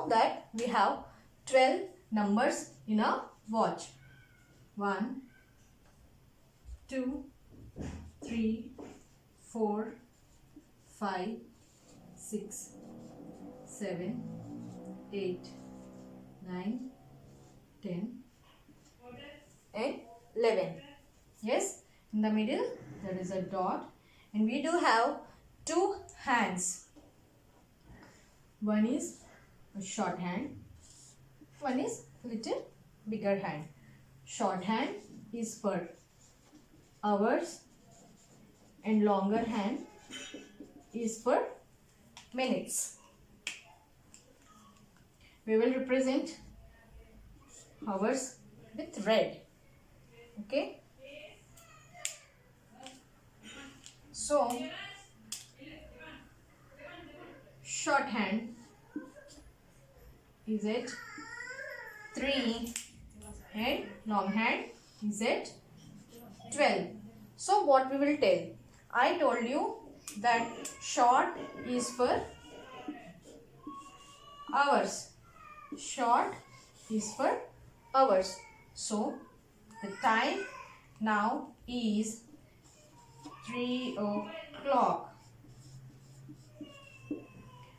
know that we have 12 numbers in a watch. 1, 2, 3, 4, 5, 6, 7, 8, 9, 10 and 11. Yes, in the middle there is a dot, and we do have two hands. One is a short hand, one is little bigger hand. Short hand is for hours and longer hand is for minutes. We will represent hours with red. Okay. So shorthand is at 3 and longhand is at 12. So what we will tell? I told you that short is for hours. Short is for hours. So the time now is 3 o'clock.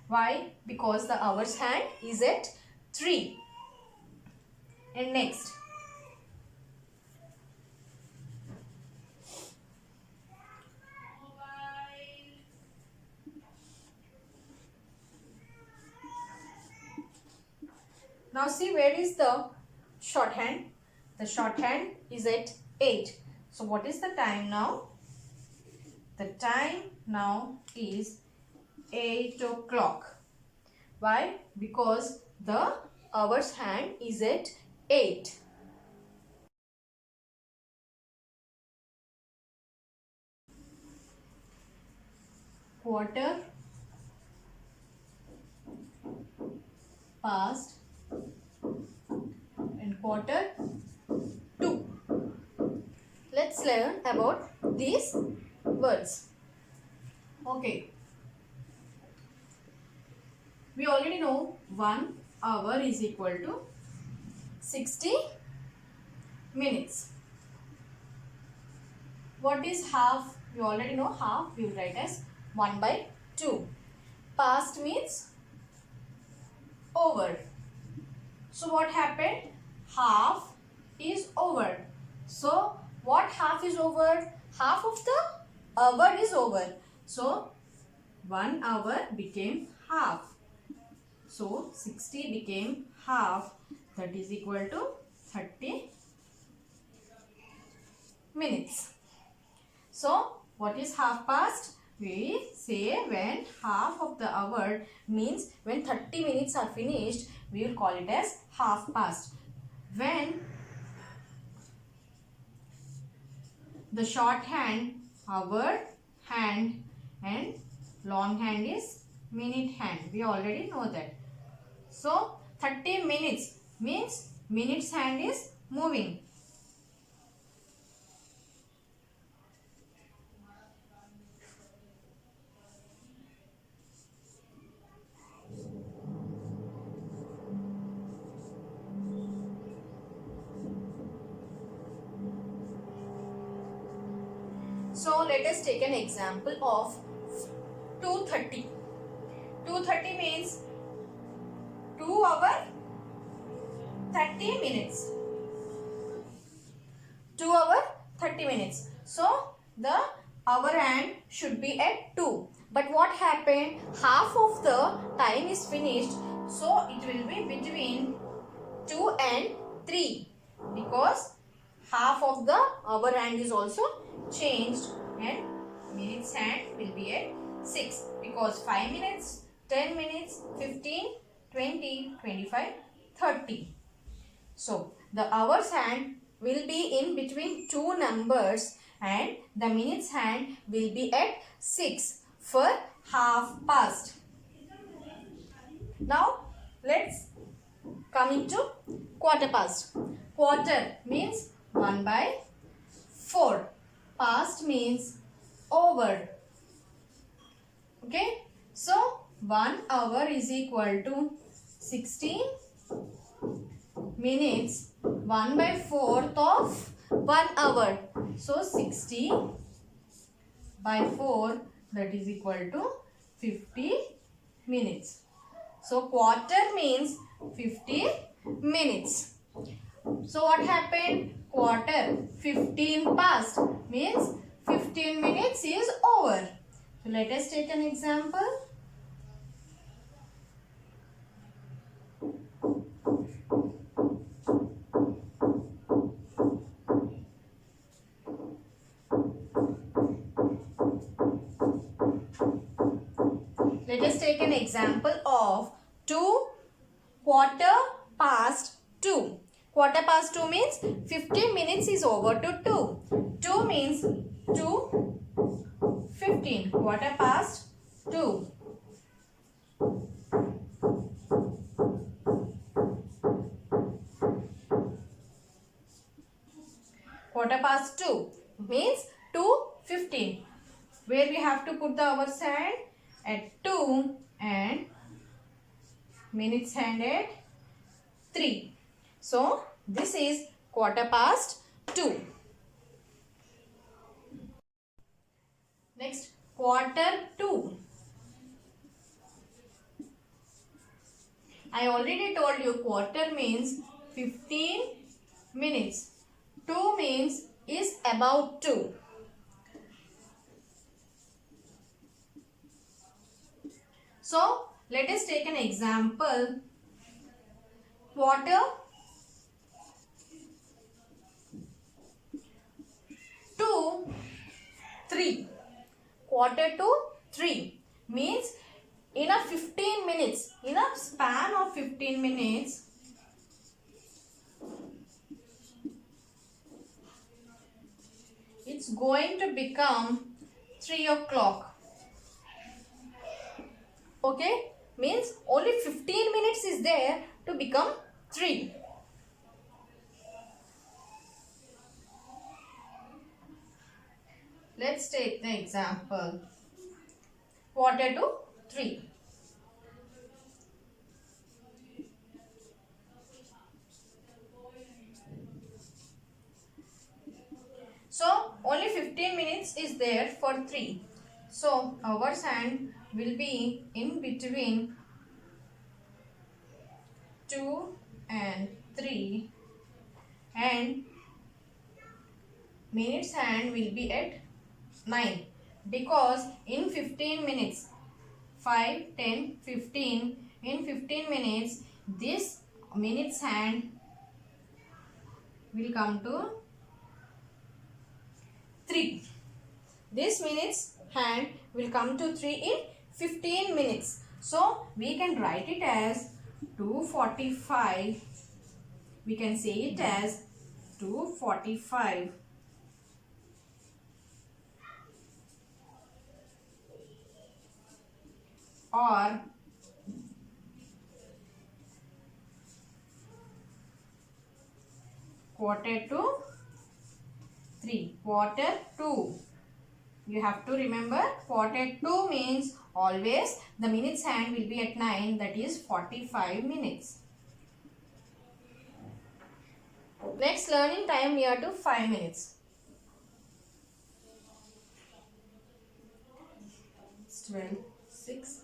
Why? Because the hours hand is at 3. And next, now see, where is the shorthand? The shorthand is at 8. So what is the time now? The time now is 8 o'clock. Why? Because the hours hand is at 8. Quarter past and quarter to. Let's learn about these words. Okay. We already know 1 hour is equal to 60 minutes. What is half? We already know half. We will write as 1 by 2. Past means over. So what happened? Half is over. So what half is over? Half of the hour is over. So 1 hour became half. So 60 became half. That is equal to 30 minutes. So what is half past? We say when half of the hour, means when 30 minutes are finished, we will call it as half past. When the short hand, hour hand, and long hand is minute hand. We already know that. So 30 minutes means minutes hand is moving. So let us take an example of 2:30. 2:30 means 2 hour 30 minutes. 2 hour 30 minutes. So the hour hand should be at 2. But what happened? Half of the time is finished. So it will be between 2 and 3. Because half of the hour hand is also changed, and minutes hand will be at 6. Because 5 minutes, 10 minutes, 15, 20, 25, 30. So the hours hand will be in between two numbers, and the minutes hand will be at 6 for half past. Now let's come into quarter past. Quarter means 1 by 4. Past means over. Okay. So 1 hour is equal to 60 minutes 1/4 of 1 hour. So 60 by 4, that is equal to 50 minutes. So quarter means 50 minutes. So what happened? Quarter 15 past means 15 minutes is over. So let us take an example. Let us take an example of 2 quarter past 2. Quarter past 2 means 15 minutes is over to 2. 2 means 2:15. Quarter past 2. Quarter past 2 means 2:15. Where we have to put the hours hand? At 2 and minutes hand at 3. So this is quarter past 2. Next, quarter 2. I already told you quarter means 15 minutes. 2 means is about 2. So let us take an example. Quarter 2 3. Quarter to 3 means in a 15 minutes, in a span of 15 minutes, it's going to become 3 o'clock. Okay, means only 15 minutes is there to become 3. Let's take the example. Quarter to 3. So only 15 minutes is there for 3. So hours hand will be in between 2 and 3 and minutes hand will be at 9, because in 15 minutes 5, 10, 15, in 15 minutes this minutes hand will come to 3. This minutes hand will come to 3 in 15 minutes. So we can write it as 2:45. We can say it as 2:45. Or quarter to 3. Quarter 2. You have to remember quarter 2 means always the minutes hand will be at 9, that is 45 minutes. Next, learning time near to 5 minutes. 12, 6,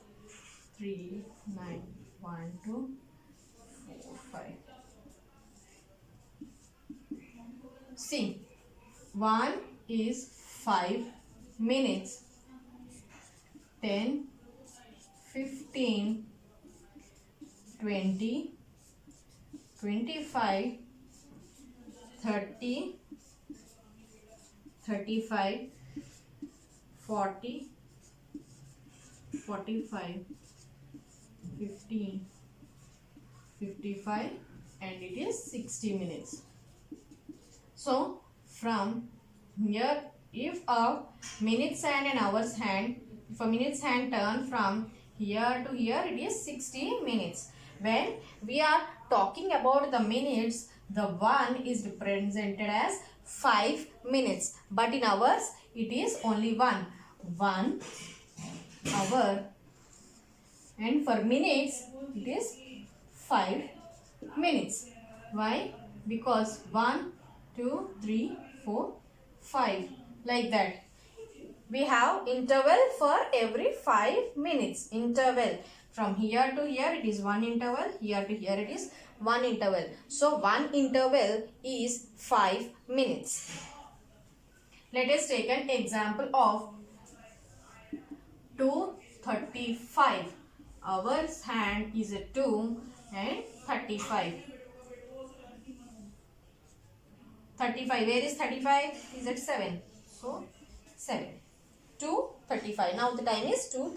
3, 9, 1, 2, 4, 5. See, 1 is 5 minutes. 10, 15, 20, 25, 30, 35, 40, 45, 15, 55, and it is 60 minutes. So from here, if a minutes hand and hours hand, if a minutes hand turn from here to here, it is 60 minutes. When we are talking about the minutes, the 1 is represented as 5 minutes. But in hours, it is only 1. 1 hour. And for minutes, it is 5 minutes. Why? Because 1, 2, 3, 4, 5 like that. We have interval for every 5 minutes. Interval from here to here it is one interval, here to here it is one interval. So one interval is 5 minutes. Let us take an example of 2:35. Our hand is a 2 and 35. 35. Where is 35? Is at 7. So 7. 2:35. Now the time is 2.